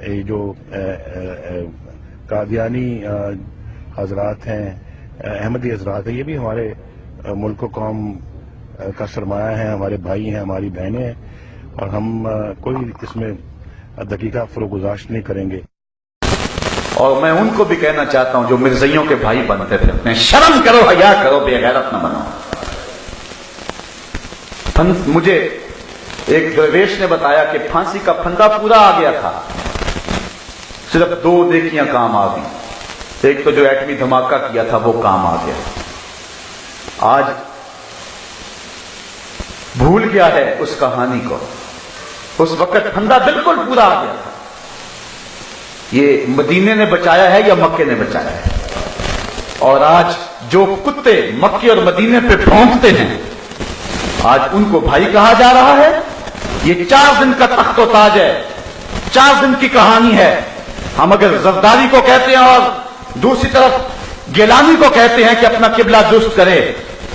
یہ جو قادیانی حضرات ہیں، احمدی حضرات ہیں، یہ بھی ہمارے ملک و قوم کا سرمایہ ہیں، ہمارے بھائی ہیں، ہماری بہنیں ہیں، اور ہم کوئی اس میں دقیقہ فروگزاشت نہیں کریں گے۔ اور میں ان کو بھی کہنا چاہتا ہوں جو مرزائیوں کے بھائی بنتے تھے، شرم کرو، حیا کرو، بے غیرت نہ بنو۔ مجھے ایک درویش نے بتایا کہ پھانسی کا پھندا پورا آ گیا تھا، صرف 2 نیکیاں کام آ گئی۔ ایک تو جو ایٹمی دھماکہ کیا تھا وہ کام آ گیا، آج بھول گیا ہے اس کہانی کو۔ اس وقت پھندا بالکل پورا آ گیا تھا۔ یہ مدینے نے بچایا ہے یا مکے نے بچایا ہے؟ اور آج جو کتے مکے اور مدینے پہ بھونکتے ہیں، آج ان کو بھائی کہا جا رہا ہے۔ یہ 4 دن کا تخت و تاج ہے، 4 دن کی کہانی ہے۔ ہم اگر زرداری کو کہتے ہیں اور دوسری طرف گیلانی کو کہتے ہیں کہ اپنا قبلہ درست کرے،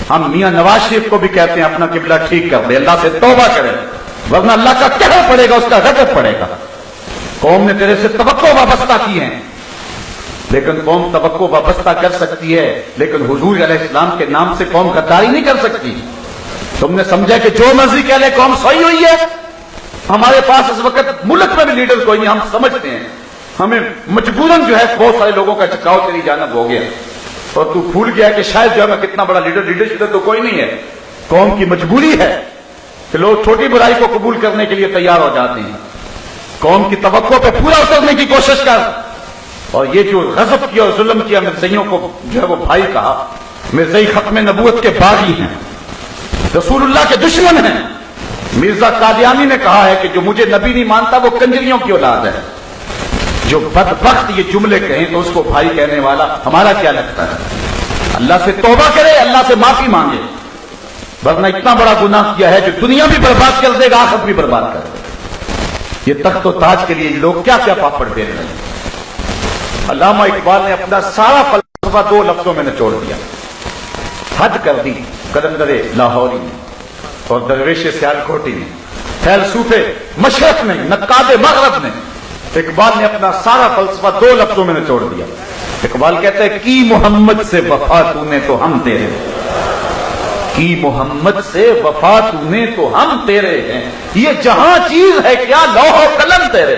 ہم میاں نواز شریف کو بھی کہتے ہیں اپنا قبلہ ٹھیک کر دے، اللہ سے توبہ کرے، ورنہ اللہ کا قہر پڑے گا، اس کا غضب پڑے گا۔ قوم نے تیرے سے توقع وابستہ کی ہیں، لیکن قوم توقع وابستہ کر سکتی ہے، لیکن حضور علیہ السلام کے نام سے قوم غداری نہیں کر سکتی۔ تم نے سمجھا کہ جو مرضی کہہ لے قوم سوئی ہوئی ہے؟ ہمارے پاس اس وقت ملک میں بھی لیڈر کوئی نہیں، ہم سمجھتے ہیں ہمیں مجبوراً جو ہے بہت سارے لوگوں کا جھکاؤ تیری جانب ہو گیا، اور تو بھول گیا کہ شاید جو ہے میں کتنا بڑا لیڈر تو کوئی نہیں ہے۔ قوم کی مجبوری ہے کہ لوگ چھوٹی برائی کو قبول کرنے کے لیے تیار ہو جاتے ہیں۔ قوم کی توقع پہ پورا اترنے کی کوشش کر۔ اور یہ جو غضب کیا اور ظلم کیا، مرزائیوں کو جو ہے وہ بھائی کہا، مرزائی ختم نبوت کے باغی ہیں، رسول اللہ کے دشمن ہیں۔ مرزا قادیانی نے کہا ہے کہ جو مجھے نبی نہیں مانتا وہ کنجریوں کی اولاد ہے۔ جو بدبخت یہ جملے کہیں تو اس کو بھائی کہنے والا ہمارا کیا لگتا ہے؟ اللہ سے توبہ کرے، اللہ سے معافی مانگے، ورنہ اتنا بڑا گناہ کیا ہے جو دنیا بھی برباد کر دے گا، آخرت بھی برباد کر دے گا۔ یہ تخت و تاج کے لیے لوگ کیا کیا پاپڑ بیل رہے ہیں۔ علامہ اقبال نے اپنا سارا فلسفہ 2 لفظوں میں نچوڑ دیا، حد کر دی قلندر لاہوری نے اور درویش سیالکوٹی نے، فیلسوف مشرق نے، نقاد مغرب نے۔ اقبال نے اپنا سارا فلسفہ 2 لفظوں میں نچوڑ دیا۔ اقبال کہتا ہے کی محمد سے وفا تو نے تو ہم تیرے، کی محمد سے وفا تو نے تو ہم تیرے ہیں، یہ جہاں چیز ہے کیا لوح و قلم تیرے۔